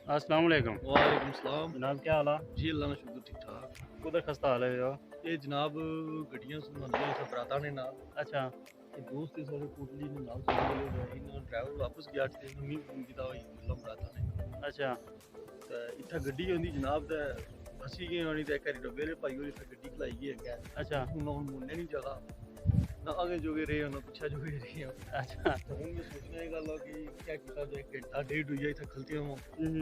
अस्सलाम वालेकुम। वालेकुम सलाम। जनाब क्या हाल है? जी अल्लाह का शुक्र ठीक ठाक। कुधर खस्ता हाल है यो? ये जनाब गड्डियां संबंधी इस बराता ने नाल अच्छा ये दोस्त इस वाले कोटली ने नाल संबंधी गए इन ड्राइवर वापस गया थे नवी फोन कीता होई मतलब बराता ने अच्छा ते इत्था गड्डी होंदी जनाब ते फसी गए होनी ते करी डब्बे दे पाई होई इत्था गड्डी खलाई गई है अच्छा हुन मुन्ने नहीं जगह ना आगे जोगे रहे ना पीछे जोगे रहे अच्छा तो हुन मैं सोचने ये गल कि क्या कीता जाए घंटा डेढ़ हुई है इत्था खलते हो इन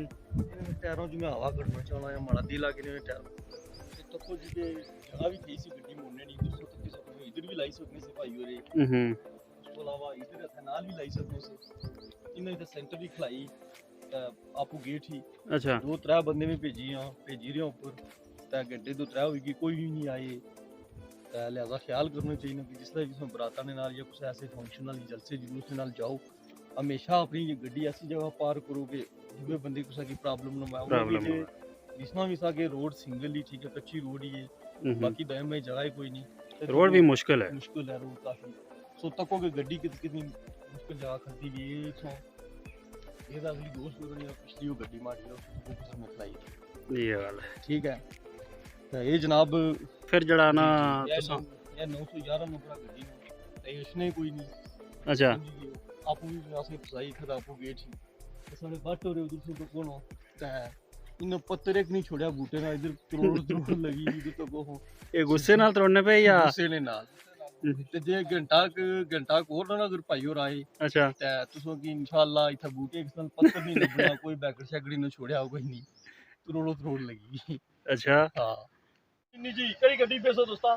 टायरों च मैं हवा कढना चाहना है माड़ा दिल आके ने टायर तो तको जी जगह भी थी सी गड्डी मुन्ने नहीं दूसरों तक सकते इधर भी लाई सकने से भाई होरे उसके अलावा इधर नाल भी लाई सकने से इन्हें इधर सेंटर भी खलाई आपू गेट ही अच्छा दो त्रै बंदे भी भेजी रहे ऊपर ते घंटे दो त्रै होगी कोई भी नहीं आए लिहाजा ख्याल करना चाहिए कि जिसले जिसमें बराता ने नाल या कुछ ऐसे फंक्शन नाल जलसे जुलूस के नाल जाओ हमेशा अपनी ये गड्डी ऐसी जगह पार करो कि दूसरे बंदे को की प्रॉब्लम ना आए जिसना भी साके रोड सिंगल ही ठीक है कच्ची रोड ही है बाकी दम में जगह ही कोई नहीं रोड भी मुश्किल है रोड काफी सो तको कि गड्डी कितनी मुश्किल जगह खलती भी है सो ये तो अगली दोस्त बनी पिछली वो गड्डी मारी है उसको किसी ने खलाई ये वाला ठीक है तो ये जनाब फिर जड़ा ना ये 911 नंबर गड्डी ते इसने कोई नहीं अच्छा आपू भी वैसे फसाई खदा आपू गेट ही ते सारे बट हो रहे उधर से तो कौन हो ते इन पत्थर एक नहीं छोड़ा बूटे ना इधर करोड़ लगी इधर तो को ये गुस्से नाल तोड़ने पे या गुस्से ने नाल ते जे घंटा कोर ना अगर भाई और आए अच्छा ते तुसो की इंशाल्लाह इथा बूटे एक साल पत्थर नहीं लगना कोई बैकड़ शैकड़ी ने छोड़ा कोई नहीं करोड़ लगी अच्छा हां इन्नी जी कड़ी गड्डी बेचो दोस्ता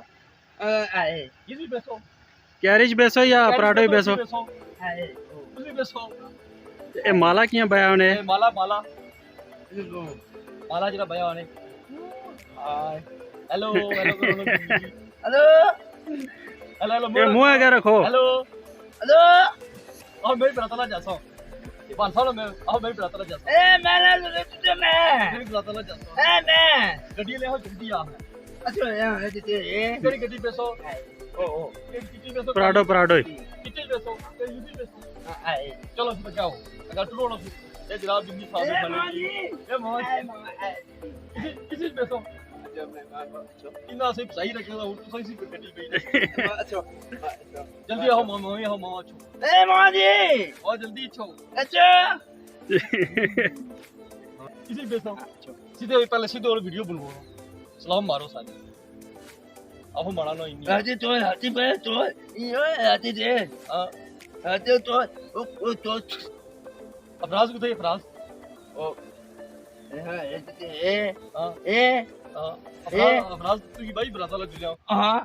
आए किसी बेचो कैरेज बेसो या पराठो ही बेसो आए किसी बेचो ए माला कियां बया होने माला जरा भैया आने हाय हेलो ये मुंह आगे रखो हेलो और मैं बराता जासा हूं 5 साल में और मैं बराता जासा ए मैं तुझे मैं बराता जासा ए मैं गड्डी ले आओ जल्दी आ अच्छा यार ये गड्डी बेचो ओ कितनी बेचो पराठो कितनी बेचो यूपी बेचो आए चलो बचाओ अगर टुरोड़ो ये जनाब जिंदगी सामने खड़ी ये मौज किसी बेचो इना से सही रखेगा और तो सही से गड्डी गई अच्छा जल्दी आओ मामा अच्छो ए मामा जी और जल्दी अच्छो अच्छा किसी बेचो सीधे पहले सीधे और वीडियो बनवाओ सलाम मारो सारे अब मारा ना इन्हीं हाथी पे तो ये हाथी दे हाथी तो ओ अफराज को थे अफराज ओ अफराज तू की भाई बराता लग जाओ हां